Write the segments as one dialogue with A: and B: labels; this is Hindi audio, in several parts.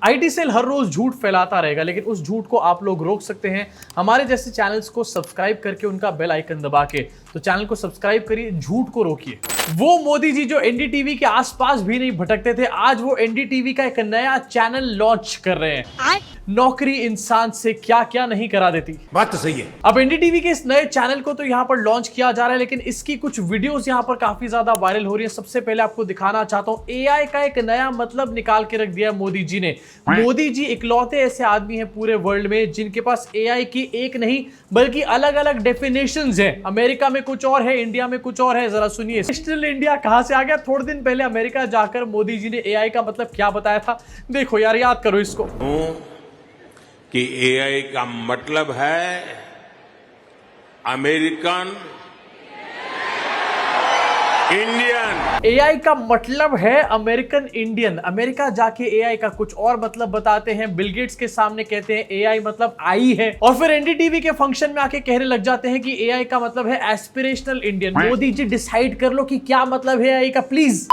A: आईटी सेल हर रोज झूठ फैलाता रहेगा, लेकिन उस झूठ को आप लोग रोक सकते हैं हमारे जैसे चैनल्स को सब्सक्राइब करके, उनका बेल आइकन दबा के। तो चैनल को सब्सक्राइब करिए, झूठ को रोकिए। वो मोदी जी जो एनडीटीवी के आसपास भी नहीं भटकते थे, आज वो एनडीटीवी का एक नया चैनल लॉन्च कर रहे हैं। नौकरी इंसान से क्या क्या नहीं करा देती।
B: बात तो सही है।
A: अब एनडीटीवी के इस नए चैनल को तो यहां पर लॉन्च किया जा रहा है, लेकिन इसकी कुछ वीडियोस यहां पर काफी ज्यादा वायरल हो रही है। सबसे पहले आपको दिखाना चाहता हूं, एआई का एक नया मतलब निकाल के रख दिया मोदी जी ने। मोदी जी इकलौते ऐसे आदमी हैं पूरे वर्ल्ड में जिनके पास एआई की एक नहीं बल्कि अलग अलग डेफिनेशंस हैं। अमेरिका में कुछ और है, इंडिया में कुछ और है। जरा सुनिए, डिजिटल इंडिया कहां से आ गया। थोड़े दिन पहले अमेरिका जाकर मोदी जी ने एआई का मतलब क्या बताया था, देखो यार, याद करो इसको।
B: कि एआई का मतलब है अमेरिकन इंडियन।
A: एआई का मतलब है अमेरिकन इंडियन। अमेरिका जाके एआई का कुछ और मतलब बताते हैं, बिल गेट्स के सामने कहते हैं एआई मतलब आई है, और फिर एनडीटीवी के फंक्शन में आके कहने लग जाते हैं कि एआई का मतलब है aspirational Indian. Modi ji decide कर लो कि क्या मतलब है एआई का, प्लीज।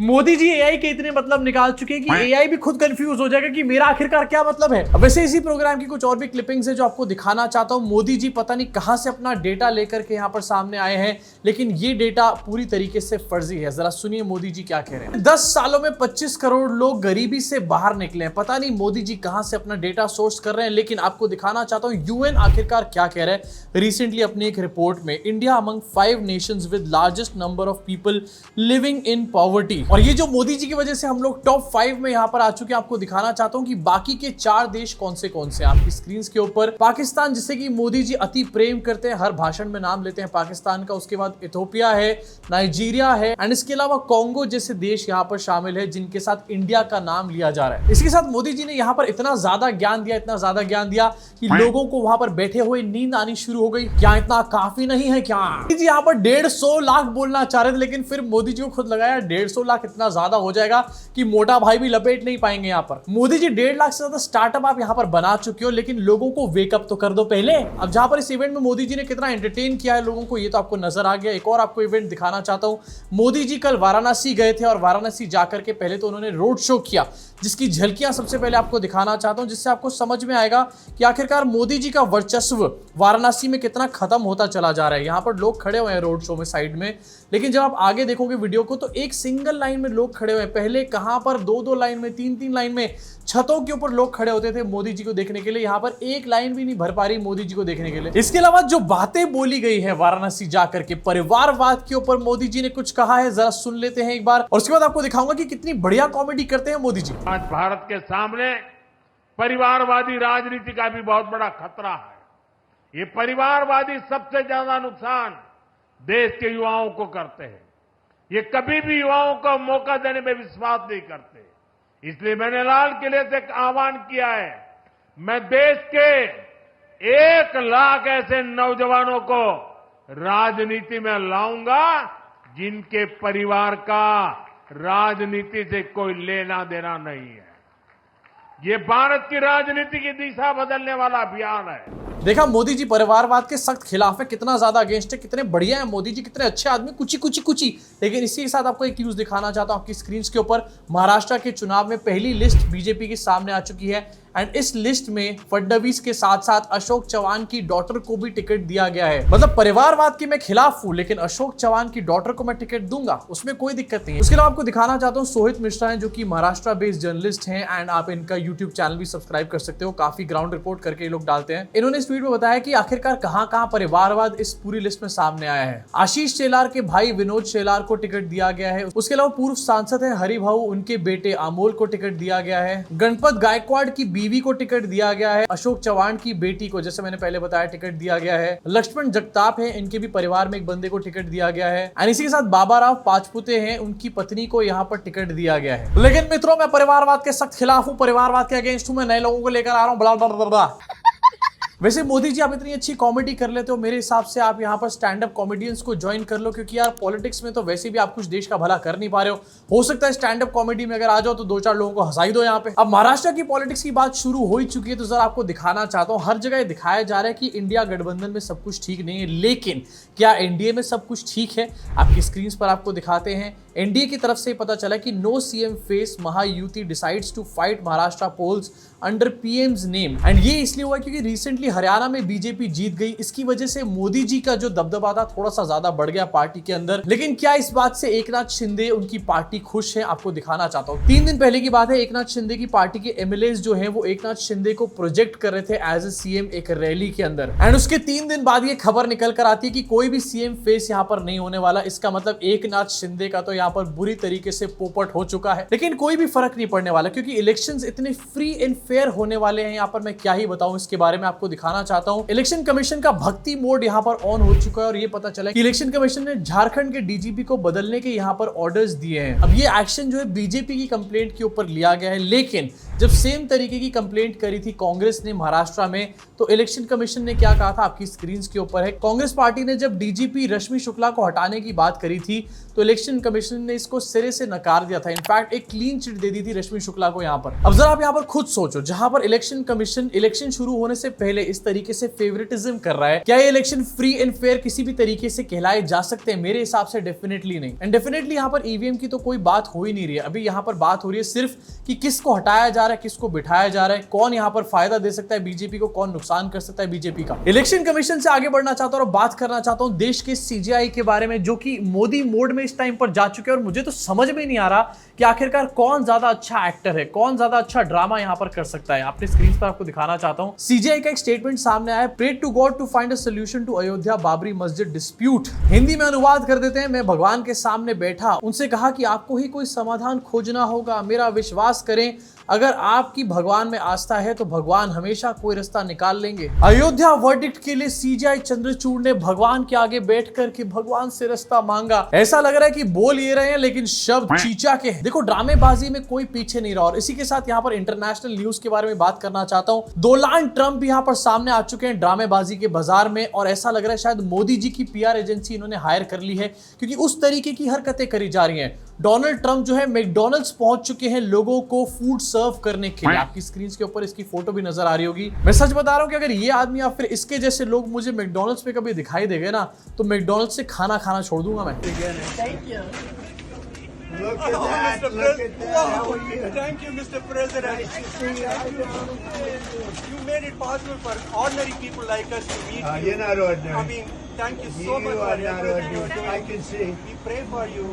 A: मोदी जी एआई के इतने मतलब निकाल चुके हैं कि एआई भी खुद कंफ्यूज हो जाएगा कि मेरा आखिरकार क्या मतलब है। अब वैसे इसी प्रोग्राम की कुछ और भी क्लिपिंग्स है जो आपको दिखाना चाहता हूं। मोदी जी पता नहीं कहां से अपना डेटा लेकर के यहां पर सामने आए हैं, लेकिन ये डेटा पूरी तरीके से फर्जी है। जरा सुनिए मोदी जी क्या कह रहे हैं। 10 सालों में 25 करोड़ लोग गरीबी से बाहर निकले हैं। पता नहीं मोदी जी कहां से अपना डेटा सोर्स कर रहे हैं, लेकिन आपको दिखाना चाहता हूं यूएन आखिरकार क्या कह रहा है। रिसेंटली अपनी एक रिपोर्ट में, India among 5 Nations with largest number of people living in poverty. और ये जो मोदी जी की वजह से हम लोग टॉप 5 में यहां पर आ चुके हैं। आपको दिखाना चाहता हूं कि बाकी के 4 देश कौन से आपकी स्क्रीन के ऊपर। पाकिस्तान, जिसे कि मोदी जी अति प्रेम करते हैं, हर भाषण में नाम लेते हैं पाकिस्तान का। उसके बाद इथोपिया है, नाइजीरिया है, एंड इसके अलावा कॉन्गो जैसे देश यहां पर शामिल है जिनके साथ इंडिया का नाम लिया जा रहा है। इसके साथ मोदी जी ने यहां पर इतना ज्यादा ज्ञान दिया, इतना ज्यादा ज्ञान दिया कि लोगों को वहां पर बैठे हुए नींद आनी शुरू हो गई। क्या इतना काफी नहीं है क्या? जी यहां पर 150 लाख बोलना चाह रहे थे, लेकिन फिर मोदी जी को खुद लगाया 150 लाख इतना ज्यादा हो जाएगा कि मोटा भाई भी लपेट नहीं पाएंगे। यहां पर मोदी जी 1.5 लाख से ज्यादा स्टार्टअप आप यहां पर बना चुके हो, लेकिन लोगों को वेकअप तो कर दो पहले। अब जहां पर इस इवेंट में मोदी जी ने कितना एंटरटेन किया है लोगों को, ये तो आपको नजर आ गया। एक और आपको इवेंट दिखाना चाहता हूं। मोदी जी कल वाराणसी गए थे और वाराणसी जाकर के पहले तो उन्होंने रोड शो किया, जिसकी झलकियां सबसे पहले आपको दिखाना चाहता हूं, जिससे आपको समझ में आएगा कि आखिरकार मोदी जी का वर्चस्व वाराणसी में कितना खत्म होता चला जा रहा है। यहां पर लोग खड़े हुए हैं रोड शो में साइड में, लेकिन जब आप आगे देखोगे वीडियो को तो एक सिंगल लाइन में लोग खड़े हुए हैं। पहले कहां पर 2-2 लाइन में, 3-3 लाइन में, छतों के ऊपर लोग खड़े होते थे मोदी जी को देखने के लिए। यहां पर एक लाइन भी नहीं भर पा रही मोदी जी को देखने के लिए। इसके अलावा जो बातें बोली गई है वाराणसी जाकर के, परिवारवाद के ऊपर मोदी जी ने कुछ कहा है, जरा सुन लेते हैं एक बार, और उसके बाद आपको दिखाऊंगा कि कितनी बढ़िया कॉमेडी करते हैं मोदी जी।
C: आज भारत के सामने परिवारवादी राजनीति का भी बहुत बड़ा खतरा है। ये परिवारवादी सबसे ज्यादा नुकसान देश के युवाओं को करते हैं। ये कभी भी युवाओं को मौका देने में विश्वास नहीं करते। इसलिए मैंने लाल किले से एक आह्वान किया है, मैं देश के 1 लाख ऐसे नौजवानों को राजनीति में लाऊंगा जिनके परिवार का राजनीति से कोई लेना देना नहीं है। ये भारत की राजनीति की दिशा बदलने वाला अभियान है।
A: देखा, मोदी जी परिवारवाद के सख्त खिलाफ है, कितना ज्यादा अगेंस्ट है, कितने बढ़िया है मोदी जी, कितने अच्छे आदमी, कुची। लेकिन इसी के साथ आपको एक न्यूज दिखाना चाहता हूं आपकी स्क्रीन के ऊपर। महाराष्ट्र के चुनाव में पहली लिस्ट बीजेपी की सामने आ चुकी है, एंड इस लिस्ट में फडणवीस के साथ साथ अशोक चव्हाण की डॉटर को भी टिकट दिया गया है। मतलब परिवारवाद के मैं खिलाफ हूं, लेकिन अशोक चव्हाण की डॉटर को मैं टिकट दूंगा, उसमें कोई दिक्कत नहीं है। उसके अलावा आपको दिखाना चाहता हूं सोहित मिश्रा हैं, जो कि महाराष्ट्र बेस्ड जर्नलिस्ट हैं, एंड आप इनका यूट्यूब चैनल भी सब्सक्राइब कर सकते हो। काफी ग्राउंड रिपोर्ट करके ये लोग डालते हैं। इन्होंने इस ट्वीट में बताया कि आखिरकार कहां परिवारवाद इस पूरी लिस्ट में सामने आया है। आशीष शेलार के भाई विनोद शेलार को टिकट दिया गया है। उसके अलावा पूर्व सांसद है हरिभाऊ, उनके बेटे अमोल को टिकट दिया गया है। गणपत गायकवाड़ की बीवी को टिकट दिया गया है। अशोक चव्हाण की बेटी को, जैसे मैंने पहले बताया, टिकट दिया गया है। लक्ष्मण जगताप है, इनके भी परिवार में एक बंदे को टिकट दिया गया है। एंड इसी के साथ बाबा राव पाचपुते हैं, उनकी पत्नी को यहाँ पर टिकट दिया गया है। लेकिन मित्रों, मैं परिवारवाद के सख्त खिलाफ हूँ, परिवारवाद के अगेंस्ट हूँ। मैं नए लोगों को लेकर आ रहा हूँ, बड़ा बड़ा। वैसे मोदी जी आप इतनी अच्छी कॉमेडी कर लेते हो, मेरे हिसाब से आप यहाँ पर स्टैंड अप कॉमेडियंस को ज्वाइन कर लो, क्योंकि यार पॉलिटिक्स में तो वैसे भी आप कुछ देश का भला कर नहीं पा रहे हो सकता है स्टैंड अप कॉमेडी में अगर आ जाओ तो 2-4 लोगों को हंसाई दो यहाँ पे। अब महाराष्ट्र की पॉलिटिक्स की बात शुरू हो ही चुकी है, तो जरा आपको दिखाना चाहता हूँ। हर जगह दिखाया जा रहा है कि इंडिया गठबंधन में सब कुछ ठीक नहीं है, लेकिन क्या एनडीए में सब कुछ ठीक है? आपकी स्क्रीन पर आपको दिखाते हैं। एनडीए की तरफ से पता चला कि no CM face Mahayuti decides to fight Maharashtra polls under PM's name. And ये इसलिए हुआ क्योंकि रिसेंटली हरियाणा में बीजेपी जीत गई, इसकी वजह से मोदी जी का जो दबदबा था थोड़ा सा ज्यादा बढ़ गया पार्टी के अंदर। लेकिन क्या इस बात से एकनाथ शिंदे उनकी पार्टी खुश है? आपको दिखाना चाहता हूं। 3 दिन पहले की बात है, एकनाथ शिंदे की पार्टी के एमएलए जो है वो एकनाथ शिंदे को प्रोजेक्ट कर रहे थे एज ए सीएम एक रैली के अंदर। एंड उसके 3 दिन बाद ये खबर निकल कर आती है कि कोई भी सीएम फेस यहाँ पर नहीं होने वाला। इसका मतलब एकनाथ शिंदे का तो यहाँ पर बुरी तरीके से पोपट हो चुका है। लेकिन कोई भी फर्क नहीं पड़ने वाला क्योंकि इलेक्शंस इतने फ्री एंड फेयर होने वाले हैं। यहाँ पर मैं क्या ही बताऊं, इसके बारे में आपको दिखाना चाहता हूं। इलेक्शन कमीशन का भक्ति मोड यहाँ पर ऑन हो चुका है और ये पता चला कि इलेक्शन कमीशन ने झारखंड के डीजीपी को बदलने के यहाँ पर ऑर्डर्स दिए हैं। अब ये एक्शन जो है बीजेपी की कंप्लेंट के ऊपर लिया गया है, लेकिन जब सेम तरीके की कंप्लेंट करी थी कांग्रेस ने महाराष्ट्र में, तो इलेक्शन कमीशन ने क्या कहा था आपकी स्क्रीन के ऊपर है। कांग्रेस पार्टी ने जब डीजीपी रश्मि शुक्ला को हटाने की बात करी थी तो इलेक्शन कमीशन ने इसको सिरे से नकार दिया था। इनफैक्ट एक क्लीन चिट दे दी थी रश्मि शुक्ला को यहाँ पर। अब जरा आप यहाँ पर खुद सोचो, जहां पर इलेक्शन कमीशन इलेक्शन शुरू होने से पहले इस तरीके से फेवरेटिज्म कर रहा है, क्या ये इलेक्शन फ्री एंड फेयर किसी भी तरीके से कहलाए जा सकते हैं? मेरे हिसाब से डेफिनेटली नहीं। एंड डेफिनेटली यहाँ पर ईवीएम की तो कोई बात हो ही नहीं रही है। अभी यहाँ पर बात हो रही है सिर्फ कि किसको हटाया जा रहा है, किसको बिठाया जा रहा है, कौन यहाँ पर फायदा दे सकता है बीजेपी को, कौन नुकसान कर सकता है बीजेपी का। इलेक्शन कमीशन से आगे बढ़ना चाहता हूं और बात करना चाहता हूं देश के सीजीआई के बारे में, जो कि मोदी मोड में इस टाइम पर जा चुके हैं। और मुझे तो समझ में नहीं आ रहा कि आखिरकार कौन ज्यादा अच्छा एक्टर है, कौन ज्यादा अच्छा ड्रामा यहाँ पर कर सकता है। अपने स्क्रीन पर आपको दिखाना चाहता हूं। सीजीआई का एक स्टेटमेंट सामने आया, pray to God to find a solution to Ayodhya Babri Masjid dispute. Hindi में अनुवाद कर देते हैं, मैं भगवान के सामने बैठा, उनसे कहा कि आपको ही कोई समाधान खोजना होगा। मेरा विश्वास करें, अगर आपकी भगवान में आस्था है तो भगवान हमेशा कोई रास्ता निकाल लेंगे। अयोध्या वर्डिक्ट के लिए सीजीआई चंद्रचूड़ ने भगवान के आगे बैठ कर के भगवान से रास्ता मांगा। ऐसा लग रहा है कि बोल ये रहे हैं लेकिन शब्द चीचा के हैं। देखो, ड्रामेबाजी में कोई पीछे नहीं रहा। और इसी के साथ यहाँ पर इंटरनेशनल न्यूज के बारे में बात करना चाहता हूँ। डोनाल्ड ट्रंप भी यहाँ पर सामने आ चुके हैं ड्रामेबाजी के बाजार में, और ऐसा लग रहा है शायद मोदी जी की पीआर एजेंसी इन्होंने हायर कर ली है, क्योंकि उस तरीके की हरकतें करी जा रही हैं। डोनाल्ड ट्रंप जो है मैकडॉनल्ड्स पहुंच चुके हैं लोगों को फूड सर्व करने के लिए। आपकी स्क्रीन के ऊपर इसकी फोटो भी नजर आ रही होगी। मैं सच बता रहा हूं कि अगर ये आदमी या फिर इसके जैसे लोग मुझे मैकडॉनल्ड्स पे कभी दिखाई देंगे ना, तो मैकडॉनल्ड्स से खाना खाना छोड़ दूंगा मैं।
D: Look at that! Look at that!
E: Thank you, Mr. President. You made it possible for ordinary people like us to meet you.
D: You're not ordinary.
E: I mean, thank you so much
D: You
E: for
D: are not
E: everything you're
D: ordinary.
E: doing.
D: I can see.
E: We pray for you,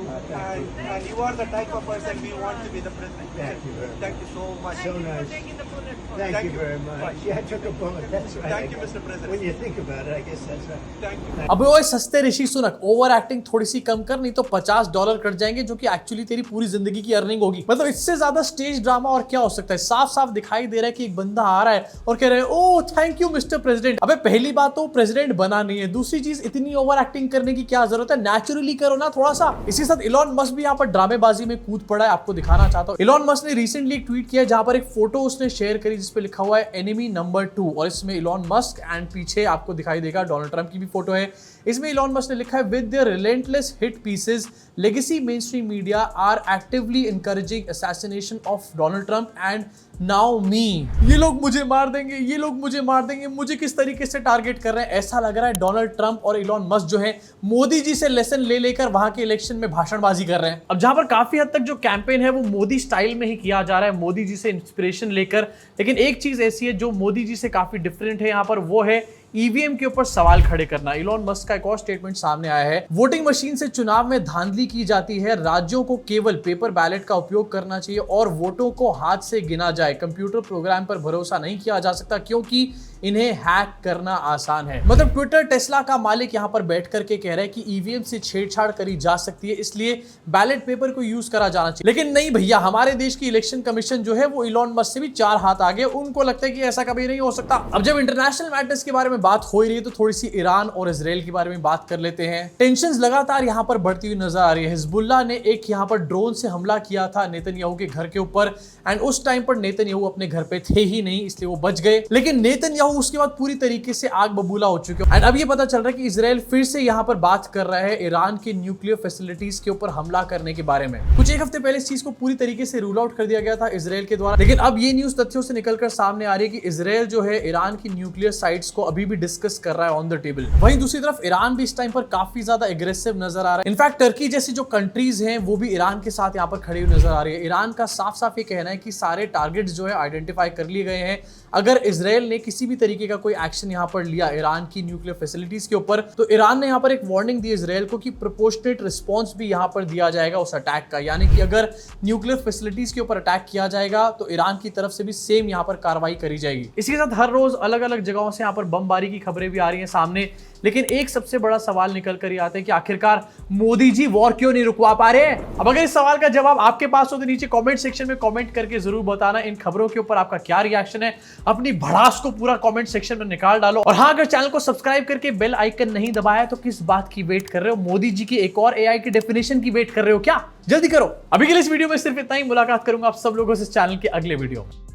E: and you are the type of person we want to be the president.
D: Thank you very much.
E: Thank you so much.
D: So nice. Thank
E: Thank
D: you
E: you.
D: very much. Yeah, I took a bullet. That's right.
E: Thank you, Mr. President.
D: When you think about it, I guess that's right.
E: Thank you.
A: अब वो सस्ते ऋषि सुनक, ओवर एक्टिंग थोड़ी सी कम कर, नहीं तो $50 कट जाएंगे, जो कि एक्चुअली तेरी पूरी जिंदगी की अर्निंग होगी। मतलब इससे ज्यादा स्टेज ड्रामा और क्या हो सकता है। साफ साफ दिखाई दे रहा है कि एक बंदा आ रहा है और कह रहे हैं oh thank you mister president. अबे पहली बात तो प्रेसिडेंट बना नहीं है, दूसरी चीज इतनी ओवर एक्टिंग करने की क्या जरूरत है, नेचुरली करो ना थोड़ा सा। इसी साथ इलॉन मस्क भी यहाँ पर ड्रामेबाजी में कूद पड़ा है, आपको दिखाना चाहता हूँ। इलॉन मस्क ने रिसेंटली एक ट्वीट किया जहां पर एक फोटो उसने शेयर करी जिसपे लिखा हुआ है एनिमी नंबर 2, और इसमें इलॉन मस्क एंड पीछे आपको दिखाई देगा डोनाल्ड ट्रंप की भी फोटो है। इसमें इलॉन मस्क ने लिखा है with their relentless hit pieces legacy mainstream media are actively encouraging assassination of Donald Trump and now me. ये लोग मुझे मार देंगे, ये लोग मुझे मार देंगे, मुझे किस तरीके से टारगेट कर रहे हैं। ऐसा लग रहा है डोनाल्ड ट्रंप और इलॉन मस्क जो है मोदी जी से लेसन ले लेकर वहां के इलेक्शन में भाषणबाजी कर रहे हैं। अब जहां पर काफी हद तक जो कैंपेन है वो मोदी स्टाइल में ही किया जा रहा है, मोदी जी से इंस्पिरेशन लेकर। लेकिन एक चीज ऐसी है जो मोदी जी से काफी डिफरेंट है यहाँ पर, वो है ईवीएम के ऊपर सवाल खड़े करना। इलॉन मस्क का एक और स्टेटमेंट सामने आया है, वोटिंग मशीन से चुनाव में धांधली की जाती है, राज्यों को केवल पेपर बैलेट का उपयोग करना चाहिए और वोटों को हाथ से गिना जाए। कंप्यूटर प्रोग्राम पर भरोसा नहीं किया जा सकता क्योंकि इन्हें हैक करना आसान है। मतलब ट्विटर टेस्ला का मालिक यहाँ पर बैठ करके कह रहा है कि ईवीएम से छेड़छाड़ करी जा सकती है, इसलिए बैलेट पेपर को यूज करा जाना चाहिए। लेकिन नहीं भैया, हमारे देश की इलेक्शन कमीशन जो है वो इलॉन मस्क से भी 4 हाथ आगे, उनको लगता है कि ऐसा कभी नहीं हो सकता। अब जब इंटरनेशनल मैटर्स के बारे में बात हो ही रही है तो थोड़ी सी ईरान और इजराइल के बारे में बात कर लेते हैं। टेंशंस लगातार यहाँ पर बढ़ती हुई नजर आ रही है। हिजबुल्लाह ने एक यहाँ पर ड्रोन से हमला किया था नेतन्याहू के घर के ऊपर, एंड उस टाइम पर नेतन्याहू अपने घर पे थे ही नहीं, इसलिए वो बच गए। लेकिन नेतन्याहू वो उसके बाद पूरी तरीके से आग बबूला हो चुके हैं। एंड अब ये पता चल रहा है कि इजराइल फिर से यहाँ पर बात कर रहा है ईरान की न्यूक्लियर फैसिलिटीज के ऊपर हमला करने के बारे में। कुछ एक हफ्ते पहले इस चीज को पूरी तरीके से रूल आउट कर दिया गया था इजराइल के द्वारा, लेकिन अब ये न्यूज तथ्यों से निकलकर सामने आ रही है कि इजराइल जो है ईरान की न्यूक्लियर साइट्स को अभी भी डिस्कस कर रहा है ऑन द टेबल। वहीं दूसरी तरफ ईरान भी इस टाइम पर काफी ज्यादा एग्रेसिव नजर आ रहा है। इनफैक्ट टर्की जैसी जो कंट्रीज हैं वो भी ईरान के साथ यहाँ पर खड़ी हुई नजर आ रही है। ईरान का साफ साफ ये कहना है कि सारे टारगेट्स जो है आइडेंटिफाई कर लिए गए हैं। अगर इजराइल ने किसी भी तरीके का कोई एक्शन यहाँ पर लिया ईरान की न्यूक्लियर फैसिलिटीज के ऊपर, तो ईरान ने यहाँ पर एक वार्निंग दी इजराइल को कि प्रोपोर्शनेट रिस्पॉन्स भी यहाँ पर दिया जाएगा उस अटैक का। यानी कि अगर न्यूक्लियर फैसिलिटीज के ऊपर अटैक किया जाएगा तो ईरान की तरफ से भी सेम यहाँ पर कार्रवाई करी जाएगी। इसके साथ हर रोज अलग अलग जगहों से यहाँ पर बमबारी की खबरें भी आ रही हैं सामने, लेकिन एक सबसे बड़ा सवाल निकल कर ही आता है कि आखिरकार मोदी जी वॉर क्यों नहीं रुकवा पा रहे हैं। अब अगर इस सवाल का जवाब आपके पास हो तो नीचे कमेंट सेक्शन में कमेंट करके जरूर बताना इन खबरों के ऊपर आपका क्या रिएक्शन है। अपनी भड़ास को पूरा कमेंट सेक्शन में निकाल डालो। और हाँ, अगर चैनल को सब्सक्राइब करके बेल आइकन नहीं दबाया तो किस बात की वेट कर रहे हो? मोदी जी की एक और एआई की डेफिनेशन की वेट कर रहे हो क्या? जल्दी करो। अभी के लिए इस वीडियो में सिर्फ इतना ही। मुलाकात करूंगा आप सब लोगों से इस चैनल के अगले वीडियो में।